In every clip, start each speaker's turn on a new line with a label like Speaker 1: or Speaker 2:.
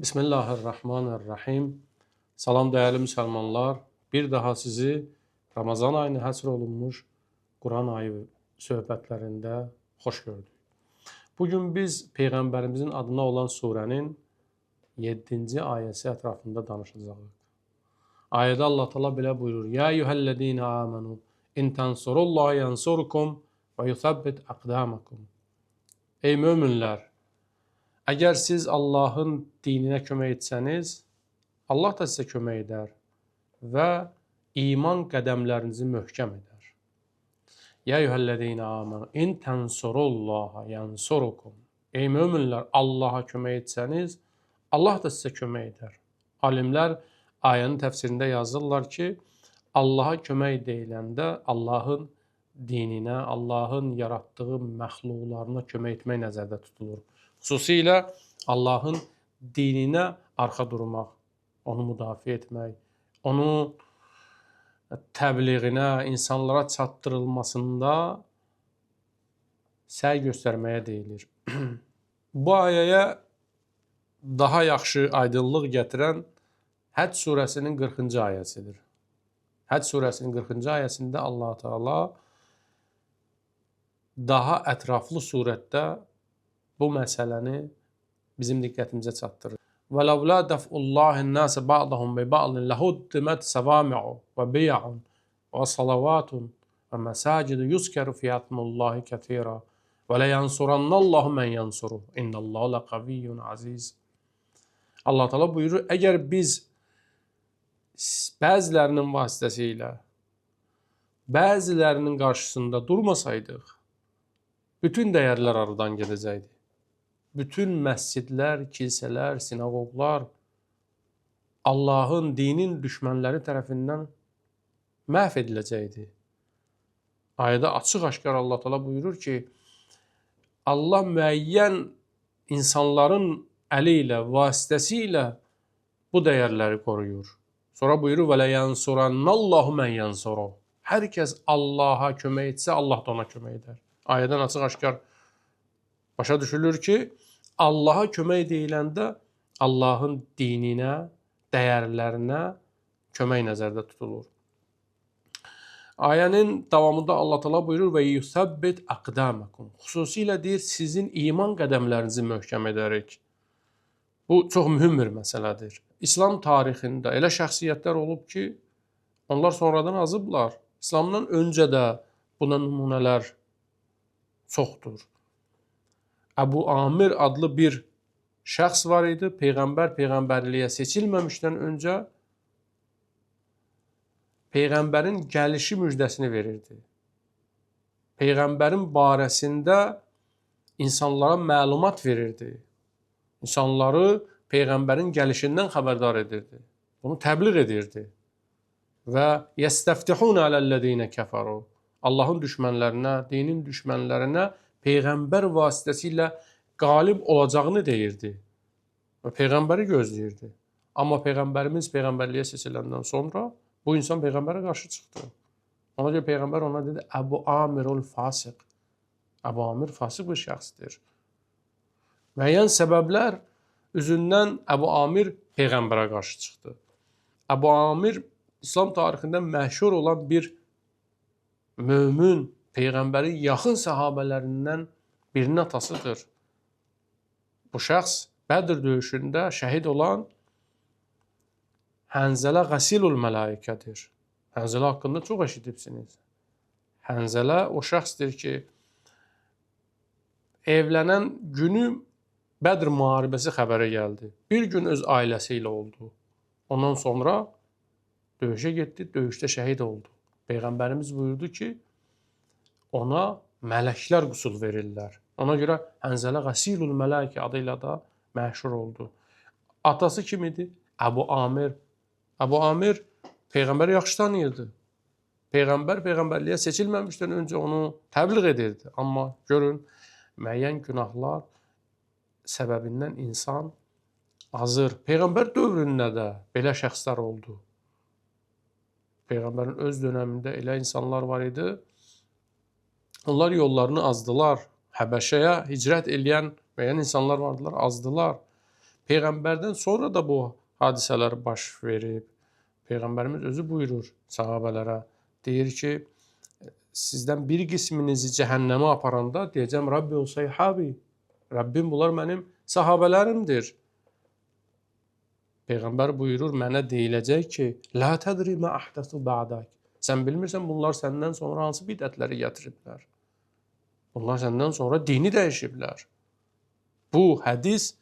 Speaker 1: Bismillahirrahmanirrahim. Salam değerli Müslümanlar. Bir daha sizi Ramazan ayına həsr olunmuş Quran ayı söhbətlərində xoş gördük. Bugün biz Peyğəmbərimizin adına olan surənin 7-ci ayəsi ətrafında danışacağıq. Ayədə Allah Teala belə buyurur: Ya eyyuhellezine amenu in tansurullaha yansurkum ve yuthabbit aqdamakum. Ey möminlər, əgər siz Allahın dininə kömək etsəniz, Allah da sizə kömək edər və iman qədəmlərinizi möhkəm edər. Ya eyyuhellezine amenu in tansurullaha yansurukum. Ey möminlər, Allaha kömək etsəniz, Allah da sizə kömək edər. Alimlər ayənin təfsirində yazırlar ki, Allaha kömək deyiləndə Allahın dininə, Allahın yaratdığı məxluqlarına kömək etmək nəzərdə tutulur. Xüsusilə Allahın dininə arxa durmaq, onu müdafiə etmək, onun təbliğinə, insanlara çatdırılmasında səy göstərməyə deyilir. Bu ayəyə daha yaxşı aydınlıq gətirən Həcc surəsinin 40-cı ayəsidir. Həcc surəsinin 40-cı ayəsində Allah Teala daha ətraflı surətdə bu məsələni bizim diqqətimizə çatdırır. وَلَوْلَا دَفْءُ اللّٰهِ النَّاسَ بَعْضَهُمْ بِبَعْضٍ لَهُدِّمَتْ صَوَامِعُ وَبِيَعٌ وَصَلَوَاتٌ وَمَسَاجِدُ يُذْكَرُ فِيهَا اسْمُ اللّٰهِ كَثِيرًا وَلَيَنْصُرَنَّ اللّٰهُ مَنْ يَنْصُرُهُ اِنَّ اللّٰهَ لَقَوِيٌّ عَزِيزٌ. Allah Teala buyurur, əgər biz bəzilərinin vasitəsilə bəzilərinin qarşısında durmasaydıq, bütün dəyərlər aradan gedəcəkdi. Bütün məscidlər, kilsələr, sinagoglar Allahın, dinin düşmənləri tərəfindən məhv ediləcəkdi. Ayədə açıq-aşkar Allah Teala buyurur ki, Allah müəyyən insanların əli ilə, vasitəsilə bu dəyərləri qoruyur. Sonra buyurur, وَلَيَنْصُرَنَّ اللّٰهُ مَنْ يَنْصُرُهُ. Hər kəs Allaha kömək etsə, Allah da ona kömək edər. Ayədən açıq-aşkar başa düşülür ki, Allaha kömək deyiləndə Allahın dininə, dəyərlərinə kömək nəzərdə tutulur. Ayənin davamında Allah Teala buyurur və yusabbit aqdamakum. Xüsusilə deyir, sizin iman qədəmlərinizi möhkəm edərək. Bu çox mühüm bir məsələdir. İslam tarixində elə şəxsiyyətlər olub ki, onlar sonradan azıblar. İslamdan öncə də buna nümunələr çoxdur. Əbu Amir adlı bir şəxs var idi. Peyğəmbərliyə seçilməmişdən öncə Peyğəmbərin gəlişi müjdəsini verirdi. Peyğəmbərin barəsində insanlara məlumat verirdi. İnsanları Peyğəmbərin gəlişindən xəbərdar edirdi. Bunu təbliğ edirdi. Və yəstəftihun aləl-ləzīnə kəfəru. Allahın düşmənlərinə, dinin düşmənlərinə Peyğəmbər vasitəsilə qalib olacağını deyirdi. Və Peyğəmbəri gözləyirdi. Amma Peyğəmbərimiz Peyğəmbərliyə seçiləndən sonra bu insan Peyğəmbərə qarşı çıxdı. Ona görə Peyğəmbər ona dedi, Əbu Amirul Fasıq. Əbu Amir fasıq bir şəxsdir. Müəyyən səbəblər üzündən Əbu Amir Peyğəmbərə qarşı çıxdı. Əbu Amir İslam tarixində məşhur olan bir mömin, Peyğəmbərin yaxın səhabələrindən birinin atasıdır. Bu şəxs Bədr döyüşündə şəhid olan Hənzələ Qəsilul Mələikədir. Hənzələ haqqında çox eşidibsiniz. Hənzələ o şəxsdir ki, evlənən günü Bədr müharibəsi xəbəri gəldi. Bir gün öz ailəsi ilə oldu. Ondan sonra döyüşə getdi, döyüşdə şəhid oldu. Peyğəmbərimiz buyurdu ki, ona mələklər qüsul verirlər. Ona görə Hənzələ Qəsilul Mələikə adıyla da məşhur oldu. Atası kim idi? Əbu Amir. Əbu Amir Peyğəmbəri yaxşı tanıyırdı. Peyğəmbər Peyğəmbərliyə seçilməmişdən öncə onu təbliğ edirdi. Amma görün, müəyyən günahlar səbəbindən insan azır. Peyğəmbər dövründə də belə şəxslər oldu. Peyğəmbərin öz dönəmində elə insanlar var idi. Onlar yollarını azdılar. Həbəşəyə hicrət eləyən müəyyən insanlar vardılar, azdılar. Peyğəmbərdən sonra da bu hadisələr baş verib. Peyğəmbərimiz özü buyurur sahabələrə. Deyir ki, sizdən bir qisminizi cəhənnəmə aparanda deyəcəm, Rabbi o sayhabi. Rabbim bunlar mənim sahabələrimdir. Peyğəmbər buyurur, mənə deyiləcək ki, La tədri mə əhdəsu ba'dak. Sən bilmirsən bunlar səndən sonra hansı bidətləri gətiriblər. Bunlar səndən sonra dini dəyişiblər. Bu hədis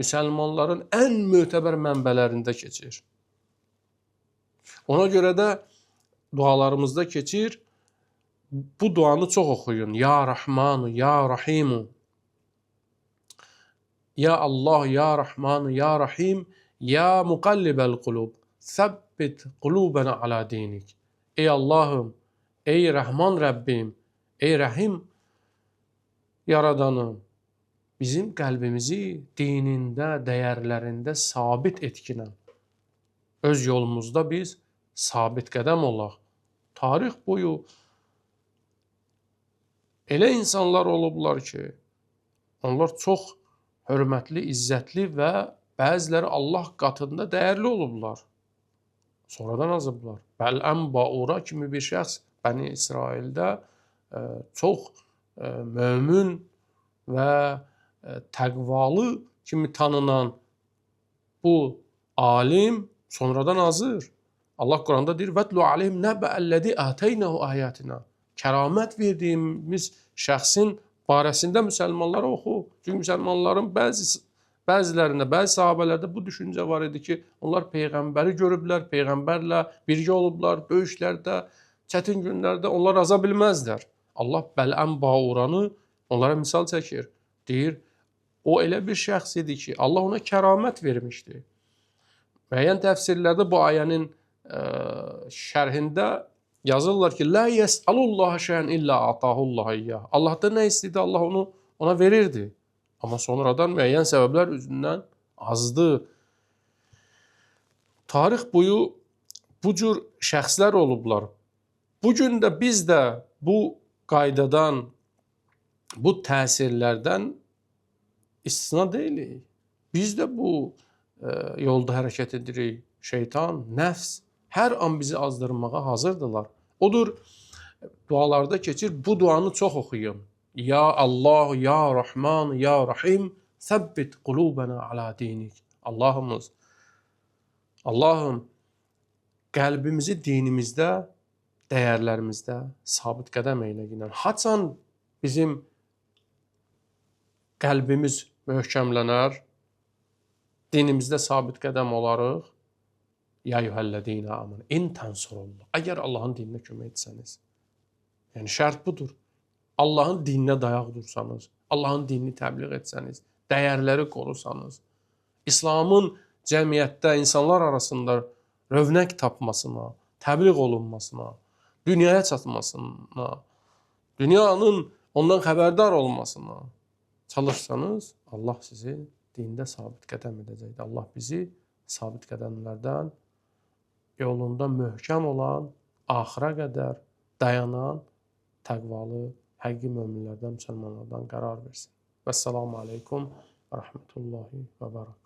Speaker 1: müsəlmanların ən mötəbər mənbələrində keçir. Ona görə də dualarımızda keçir. Bu duanı çox oxuyun. Ya Rahmanu, Ya Rahimu. Ya Allah, Ya Rahmanu, Ya Rahim. Ya muqallibəl qulub. Səbbit qulubənə alə dinik. Ey Allahım, ey Rəhman Rəbbim, ey Rəhim Yaradanım, bizim qəlbimizi dinində, dəyərlərində sabit etkinə. Öz yolumuzda biz sabit qədəm olaq. Tarix boyu elə insanlar olublar ki, onlar çox hörmətli, izzətli və bəziləri Allah qatında dəyərli olublar. Sonradan azıblar. Bələm Baura kimi bir şəxs Bəni İsraildə çox mömin və təqvalı kimi tanınan bu alim sonradan azır. Allah Quranda deyir, Vətlu aleyhim nəbəəllədi ətəynəhu ayatina. Kəramət verdiyimiz şəxsin barəsində müsəlmanlara oxu. Çünki müsəlmanların bəzilərində, bəzi sahabələrdə bu düşüncə var idi ki, onlar Peyğəmbəri görüblər, Peyğəmbərlə birgə olublar, döyüşlərdə, çətin günlərdə onlar aza bilməzlər. Allah Bələm Bauranı onlara misal çəkir. Deyir, o elə bir şəxs idi ki, Allah ona kəramət vermişdi. Müəyyən təfsirlərdə bu ayənin şərhində yazırlar ki, Lə yəs'alullaha şeyən illə atahullah iyyah. Allah'tan nə istəyirdi, Allah onu ona verirdi. Amma sonradan müəyyən səbəblər üzündən azdı. Tarix boyu bu cür şəxslər olublar. Bugün də biz də bu qaydadan, bu təsirlərdən istisna deyilik. Biz də bu yolda hərəkət edirik. Şeytan, nəfs hər an bizi azdırmağa hazırdılar. Odur, dualarda keçir, bu duanı çox oxuyun. Ya Allah, Ya Rahman, Ya Rahim, səbbit qulubənə alə dinik. Allahım, qəlbimizi dinimizdə, dəyərlərimizdə sabit qədəm eylə ginən. Haçan bizim qəlbimiz möhkəmlənər, dinimizdə sabit qədəm olarıq. Ya yuhəllədinə amin. İn tənsurullah. Əgər Allahın dininə kömək etsəniz. Yəni şərt budur. Allahın dininə dayaq dursanız, Allahın dinini təbliğ etsəniz, dəyərləri qorusanız, İslamın cəmiyyətdə insanlar arasında rövnək tapmasına, təbliğ olunmasına, dünyaya çatmasına, dünyanın ondan xəbərdar olmasına çalışsanız, Allah sizi dində sabit qədəm edəcəkdir. Allah bizi sabit qədəmlərdən, yolunda möhkəm olan, axıra qədər dayanan, təqvalı, həqiqi möminlərdən, müsəlmanlardan qərar versin. Vəssalamu aleykum və rəhmətullahi və bərəkətuhu.